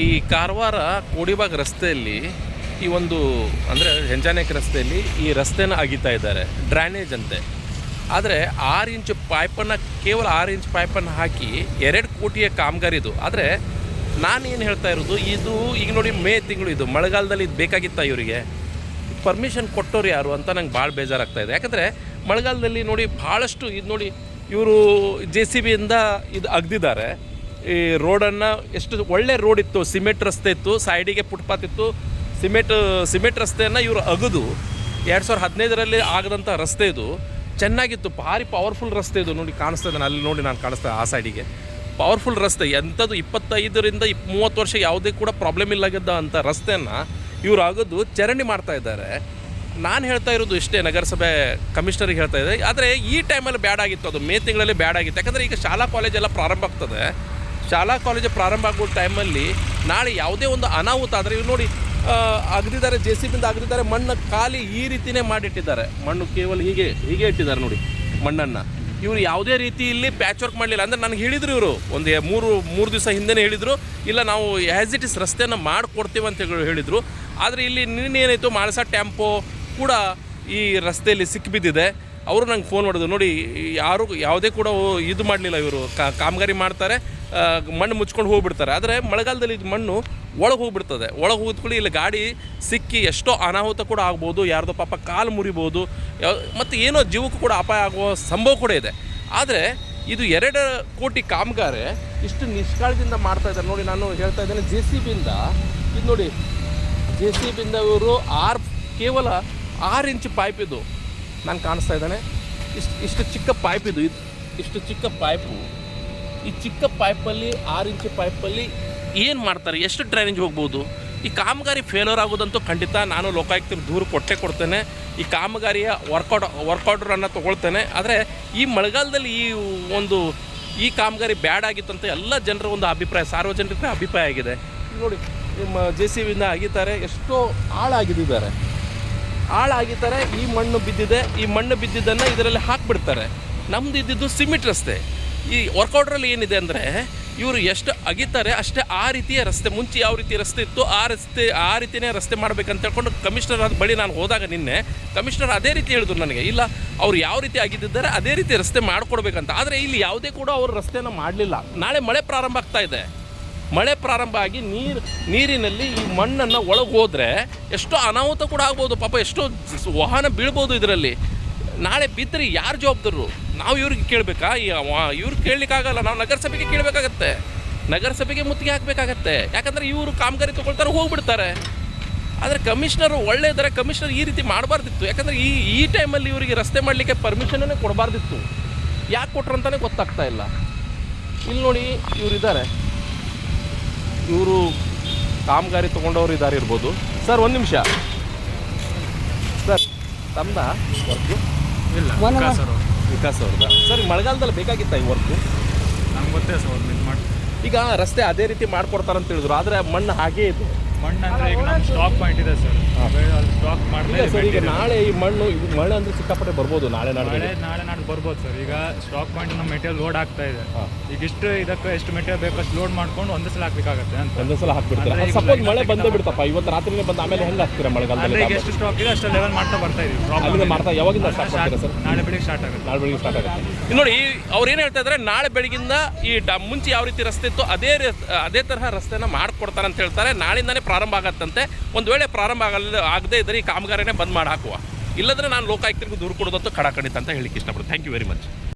ಈ ಕಾರವಾರ ಕೋಡಿಬಾಗ್ ರಸ್ತೆಯಲ್ಲಿ ಈ ಒಂದು ಅಂದರೆ ಹೆಂಜಾನೇಕ್ ರಸ್ತೆಯಲ್ಲಿ ಈ ರಸ್ತೆನ ಅಗಿತಾ ಇದ್ದಾರೆ ಡ್ರೈನೇಜ್ ಅಂತೆ. ಆದರೆ 6 ಇಂಚ್ ಪೈಪನ್ನು ಕೇವಲ 6 ಇಂಚ್ ಪೈಪನ್ನು ಹಾಕಿ 2 ಕೋಟಿಯ ಕಾಮಗಾರಿದು. ಆದರೆ ನಾನೇನು ಹೇಳ್ತಾ ಇರೋದು, ಇದು ಈಗ ನೋಡಿ ಮೇ ತಿಂಗಳು, ಇದು ಮಳೆಗಾಲದಲ್ಲಿ ಇದು ಬೇಕಾಗಿತ್ತ ಇವರಿಗೆ? ಪರ್ಮಿಷನ್ ಕೊಟ್ಟೋರು ಯಾರು ಅಂತ ನಂಗೆ ಭಾಳ ಬೇಜಾರಾಗ್ತಾಯಿದೆ. ಯಾಕಂದರೆ ಮಳೆಗಾಲದಲ್ಲಿ ನೋಡಿ ಭಾಳಷ್ಟು ಇದು ನೋಡಿ ಇವರು JCBಯಿಂದ ಇದು ಅಗ್ದಿದ್ದಾರೆ. ಈ ರೋಡನ್ನು ಎಷ್ಟು ಒಳ್ಳೆ ರೋಡ್ ಇತ್ತು, ಸಿಮೆಂಟ್ ರಸ್ತೆ ಇತ್ತು, ಸೈಡಿಗೆ ಫುಟ್ಪಾತ್ ಇತ್ತು. ಸಿಮೆಂಟ್ ರಸ್ತೆಯನ್ನು ಇವರು ಅಗದು 2015ರಲ್ಲಿ ಆಗದಂಥ ರಸ್ತೆ ಇದು ಚೆನ್ನಾಗಿತ್ತು, ಭಾರಿ ಪವರ್ಫುಲ್ ರಸ್ತೆ ಇದು. ನೋಡಿ ಕಾಣಿಸ್ತಾ ಇದ್ದಾನೆ ಅಲ್ಲಿ, ನೋಡಿ ನಾನು ಕಾಣಿಸ್ತಾ ಆ ಸೈಡಿಗೆ ಪವರ್ಫುಲ್ ರಸ್ತೆ. ಎಂಥದ್ದು 25ರಿಂದ 30 ವರ್ಷ ಯಾವುದೇ ಕೂಡ ಪ್ರಾಬ್ಲಮ್ ಇಲ್ಲಾಗಿದ್ದ ಅಂಥ ರಸ್ತೆಯನ್ನು ಇವರು ಅಗದು ಚರಂಡಿ ಮಾಡ್ತಾ ಇದ್ದಾರೆ. ನಾನು ಹೇಳ್ತಾ ಇರೋದು ಇಷ್ಟೇ, ನಗರಸಭೆ ಕಮಿಷನರಿಗೆ ಹೇಳ್ತಾ ಇದ್ದೆ. ಆದರೆ ಈ ಟೈಮಲ್ಲಿ ಬ್ಯಾಡ್ ಆಗಿತ್ತು, ಅದು ಮೇ ತಿಂಗಳಲ್ಲಿ ಬ್ಯಾಡ್ ಆಗಿತ್ತು. ಯಾಕಂದರೆ ಈಗ ಶಾಲಾ ಕಾಲೇಜೆಲ್ಲ ಪ್ರಾರಂಭ ಆಗ್ತದೆ. ಶಾಲಾ ಕಾಲೇಜು ಪ್ರಾರಂಭ ಆಗೋ ಟೈಮಲ್ಲಿ ನಾಳೆ ಯಾವುದೇ ಒಂದು ಅನಾಹುತ ಆದರೆ ಇವ್ರು ನೋಡಿ ಅಗದಿದ್ದಾರೆ, JCBಯಿಂದ ಅಗದಿದ್ದಾರೆ, ಮಣ್ಣು ಖಾಲಿ ಈ ರೀತಿಯೇ ಮಾಡಿಟ್ಟಿದ್ದಾರೆ. ಮಣ್ಣು ಕೇವಲ ಹೀಗೆ ಇಟ್ಟಿದ್ದಾರೆ ನೋಡಿ ಮಣ್ಣನ್ನು. ಇವರು ಯಾವುದೇ ರೀತಿಯಲ್ಲಿ ಪ್ಯಾಚ್ ವರ್ಕ್ ಮಾಡಲಿಲ್ಲ. ಅಂದರೆ ನನಗೆ ಹೇಳಿದರು ಇವರು ಒಂದು ಮೂರು ದಿವಸ ಹಿಂದೆ ಹೇಳಿದರು, ಇಲ್ಲ ನಾವು ಆ್ಯಸ್ ಇಟ್ ಇಸ್ ರಸ್ತೆಯನ್ನು ಮಾಡಿಕೊಡ್ತೀವಿ ಅಂತ ಹೇಳಿದರು. ಆದರೆ ಇಲ್ಲಿ ನಿನ್ನೇನಾಯಿತು, ಮಾಳಸ ಟ್ಯಾಂಪೋ ಕೂಡ ಈ ರಸ್ತೆಯಲ್ಲಿ ಸಿಕ್ಕಿಬಿದ್ದಿದೆ. ಅವರು ನಂಗೆ ಫೋನ್ ಮಾಡಿದ್ರು, ನೋಡಿ ಯಾರು ಯಾವುದೇ ಕೂಡ ಇದು ಮಾಡಲಿಲ್ಲ, ಇವರು ಕಾಮಗಾರಿ ಮಾಡ್ತಾರೆ, ಮಣ್ಣು ಮುಚ್ಕೊಂಡು ಹೋಗ್ಬಿಡ್ತಾರೆ. ಆದರೆ ಮಳೆಗಾಲದಲ್ಲಿ ಇದು ಮಣ್ಣು ಒಳಗೆ ಹೋಗ್ಬಿಡ್ತದೆ. ಒಳಗೆ ಹೋದ್ಕೊಳ್ಳಿ ಇಲ್ಲಿ ಗಾಡಿ ಸಿಕ್ಕಿ ಎಷ್ಟೋ ಅನಾಹುತ ಕೂಡ ಆಗ್ಬೋದು, ಯಾರ್ದೋ ಪಾಪ ಕಾಲು ಮುರಿಬೋದು, ಮತ್ತು ಏನೋ ಜೀವಕ್ಕೂ ಕೂಡ ಅಪಾಯ ಆಗುವ ಸಂಭವ ಕೂಡ ಇದೆ. ಆದರೆ ಇದು 2 ಕೋಟಿ ಕಾಮಗಾರಿ ಇಷ್ಟು ನಿಷ್ಕಾಳಜಿಯಿಂದ ಮಾಡ್ತಾಯಿದ್ದಾರೆ. ನೋಡಿ ನಾನು ಹೇಳ್ತಾ ಇದ್ದೇನೆ, JCBಯಿಂದ ಇದು ನೋಡಿ, JCBಯಿಂದ ಇವರು ಕೇವಲ 6 ಇಂಚ್ ಪೈಪ್ ಇದು ನಾನು ಕಾಣಿಸ್ತಾ ಇದ್ದಾನೆ. ಇಷ್ಟು ಚಿಕ್ಕ ಪೈಪ್ ಇದು, ಇಷ್ಟು ಚಿಕ್ಕ ಪೈಪು. ಈ ಚಿಕ್ಕ ಪೈಪಲ್ಲಿ 6 ಇಂಚ್ ಪೈಪಲ್ಲಿ ಏನು ಮಾಡ್ತಾರೆ, ಎಷ್ಟು ಡ್ರೈನೇಜ್ ಹೋಗ್ಬೋದು? ಈ ಕಾಮಗಾರಿ ಫೇಲ್ಯೂರ್ ಆಗೋದಂತೂ ಖಂಡಿತ. ನಾನು ಲೋಕಾಯುಕ್ತರಿಗೆ ದೂರು ಕೊಡ್ತೇನೆ. ಈ ಕಾಮಗಾರಿಯ ವರ್ಕೌಟರನ್ನು ತೊಗೊಳ್ತೇನೆ. ಆದರೆ ಈ ಮಳೆಗಾಲದಲ್ಲಿ ಈ ಕಾಮಗಾರಿ ಬ್ಯಾಡ್ ಆಗಿತ್ತು ಅಂತ ಎಲ್ಲ ಜನರ ಒಂದು ಅಭಿಪ್ರಾಯ, ಸಾರ್ವಜನಿಕರ ಅಭಿಪ್ರಾಯ ಆಗಿದೆ. ನೋಡಿ ನಿಮ್ಮ JCBಯಿಂದ ಅಗಿತಾರೆ, ಎಷ್ಟೋ ಹಾಳಾಗಿದ್ದಾರೆ. ಈ ಮಣ್ಣು ಬಿದ್ದಿದೆ, ಈ ಮಣ್ಣು ಬಿದ್ದಿದ್ದನ್ನು ಇದರಲ್ಲಿ ಹಾಕಿಬಿಡ್ತಾರೆ. ನಮ್ಮದು ಇದ್ದಿದ್ದು ಸಿಮೆಂಟ್ ರಸ್ತೆ. ಈ ವರ್ಕೌಟ್ರಲ್ಲಿ ಏನಿದೆ ಅಂದರೆ ಇವರು ಎಷ್ಟು ಅಗಿತಾರೆ ಅಷ್ಟೇ ಆ ರೀತಿಯ ರಸ್ತೆ. ಮುಂಚೆ ಯಾವ ರೀತಿ ರಸ್ತೆ ಇತ್ತು ಆ ರೀತಿಯೇ ರಸ್ತೆ ಮಾಡಬೇಕಂತ ಹೇಳ್ಕೊಂಡು ಕಮಿಷನರ್ ಬಳಿ ನಾನು ಹೋದಾಗ ನಿನ್ನೆ ಕಮಿಷನರ್ ಅದೇ ರೀತಿ ಹೇಳಿದ್ರು ನನಗೆ, ಇಲ್ಲ ಅವ್ರು ಯಾವ ರೀತಿ ಆಗಿದ್ದಾರೆ ಅದೇ ರೀತಿ ರಸ್ತೆ ಮಾಡಿಕೊಡ್ಬೇಕಂತ. ಆದರೆ ಇಲ್ಲಿ ಯಾವುದೇ ಕೂಡ ಅವರು ರಸ್ತೆಯನ್ನು ಮಾಡಲಿಲ್ಲ. ನಾಳೆ ಮಳೆ ಪ್ರಾರಂಭ ಆಗ್ತಾ ಇದೆ. ಮಳೆ ಪ್ರಾರಂಭ ಆಗಿ ನೀರಿನಲ್ಲಿ ಈ ಮಣ್ಣನ್ನು ಒಳಗೆ ಹೋದರೆ ಎಷ್ಟೋ ಅನಾಹುತ ಕೂಡ ಆಗ್ಬೋದು. ಪಾಪ ಎಷ್ಟೋ ವಾಹನ ಬೀಳ್ಬೋದು ಇದರಲ್ಲಿ. ನಾಳೆ ಬಿದ್ದರೆ ಯಾರು ಜವಾಬ್ದಾರರು? ನಾವು ಇವ್ರಿಗೆ ಕೇಳಬೇಕಾ? ಇವ್ರು ಕೇಳಲಿಕ್ಕಾಗಲ್ಲ, ನಾವು ನಗರಸಭೆಗೆ ಕೇಳಬೇಕಾಗತ್ತೆ, ನಗರಸಭೆಗೆ ಮುತ್ತಿಗೆ ಹಾಕಬೇಕಾಗತ್ತೆ. ಯಾಕಂದರೆ ಇವರು ಕಾಮಗಾರಿ ತೊಗೊಳ್ತಾರೆ, ಹೋಗ್ಬಿಡ್ತಾರೆ. ಆದರೆ ಕಮಿಷನರು ಒಳ್ಳೆ ಇದ್ದಾರೆ, ಕಮಿಷನರ್ ಈ ರೀತಿ ಮಾಡಬಾರ್ದಿತ್ತು. ಯಾಕಂದರೆ ಈ ಟೈಮಲ್ಲಿ ಇವರಿಗೆ ರಸ್ತೆ ಮಾಡಲಿಕ್ಕೆ ಪರ್ಮಿಷನ್ನೇ ಕೊಡಬಾರ್ದಿತ್ತು. ಯಾಕೆ ಕೊಟ್ರು ಅಂತಲೇ ಗೊತ್ತಾಗ್ತಾ ಇಲ್ಲ. ಇಲ್ಲಿ ನೋಡಿ ಇವರಿದ್ದಾರೆ, ಇವರು ಕಾಮಗಾರಿ ತೊಗೊಂಡವ್ರು ಇದ್ದಾರೆ ಇರ್ಬೋದು. ಸರ್ ಒಂದು ನಿಮಿಷ ಸರ್, ತಮ್ಮದ ವರ್ಕು? ಇಲ್ಲ, ವಿಕಾಸ್ ಅವ್ರದ. ಸರ್ ಮಳೆಗಾಲದಲ್ಲಿ ಬೇಕಾಗಿತ್ತ ಈ ವರ್ಕು? ನಂಗೆ ಗೊತ್ತೇ ಸರ್, ಇದು ಮಾಡಿ ಈಗ ರಸ್ತೆ ಅದೇ ರೀತಿ ಮಾಡ್ಕೊಡ್ತಾರಂತ ಹೇಳಿದ್ರು. ಆದರೆ ಮಣ್ಣು ಹಾಗೇ ಇದೆ. ಮಣ್ಣು ಅಂದರೆ ಈಗ ನಮ್ಮ ಸ್ಟಾಕ್ ಪಾಯಿಂಟ್ ಇದೆ ಸರ್, ಸ್ಟಾಕ್ ಮಾಡಿದ್ರೆ ಸರ್ ಈಗ ನಾಳೆ ಈ ಮಣ್ಣು ಮಳೆ ಅಂದರೆ ಸಿಕ್ಕಾಪಟ್ಟೆ ಬರ್ಬೋದು. ನಾಳೆ ನಾಡ್ದು ಬರ್ಬೋದು ಸರ್. ಈಗ ಸ್ಟಾಕ್ ಪಾಯಿಂಟ್ ನಮ್ಮ ಮೆಟೀರಿಯಲ್ ಲೋಡ್ ಆಗ್ತಾ ಇದೆ. ಈಗ ಇದಕ್ಕೆ ಎಷ್ಟು ಮೆಟೀರಿಯಲ್ ಬೇಕು ಅಷ್ಟು ಲೋಡ್ ಮಾಡ್ಕೊಂಡು ಒಂದೇ ಸಲ ಹಾಕ್ಬೇಕಾಗತ್ತೆ ಅಂತ. ಒಂದೇ ಸಲ ಹಾಕ್ಬಿಡ್ತಾರೆ. ಸಪೋಸ್ ಮಳೆ ಬಂದೇ ಬಿಡ್ತಪ್ಪ, ಇವತ್ತು ರಾತ್ರಿನೇ ಬಂದು ಆಮೇಲೆ ಹೆಂಗೆ ಹಾಕ್ತೀರಾ ಮಳೆಗಾಲದಲ್ಲಿ? ಈಗ ಎಷ್ಟು ಸ್ಟಾಕ್ ಇದೆ ಅಷ್ಟು ಲೆವೆಲ್ ಮಾಡ್ತಾ ಬರ್ತಾ ಇದೀವಿ. ಯಾವಾಗಿಂದ ಸ್ಟಾರ್ಟ್ ಮಾಡ್ತೀರಾ ಸರ್? ನಾಳೆ ಬೆಳಿಗ್ಗೆ ಸ್ಟಾರ್ಟ್ ಆಗುತ್ತೆ. ನಾಳೆ ಬೆಳಿಗ್ಗೆ ಸ್ಟಾರ್ಟ್ ಆಗುತ್ತೆ. ನೋಡಿ ಅವ್ರು ಏನು ಹೇಳ್ತಾ ಇದ್ದಾರೆ, ನಾಳೆ ಬೆಳಗಿಂದ ಈ ಮುಂಚೆ ಯಾವ ರೀತಿ ರಸ್ತೆ ಇತ್ತು ಅದೇ ತರಹ ರಸ್ತೆನ ಮಾಡಿಕೊಡ್ತಾರೆ ಅಂತ ಹೇಳ್ತಾರೆ. ನಾಳಿಂದನೇ ಪ್ರಾರಂಭ ಆಗತ್ತಂತೆ. ಒಂದು ವೇಳೆ ಪ್ರಾರಂಭ ಆಗದೇ ಇದ್ದರೆ ಈ ಕಾಮಗಾರಿನೇ ಬಂದ್ ಮಾಡಿ ಹಾಕುವ. ಇಲ್ಲದ್ರೆ ನಾನು ಲೋಕಾಯುಕ್ತರಿಗೂ ದೂರು ಕೊಡೋದಂತೂ ಖಡಾಖಂಡಿತ ಅಂತ ಹೇಳಿಕ್ಕೆ ಇಷ್ಟಪಡ್ತೀನಿ. Thank you very much.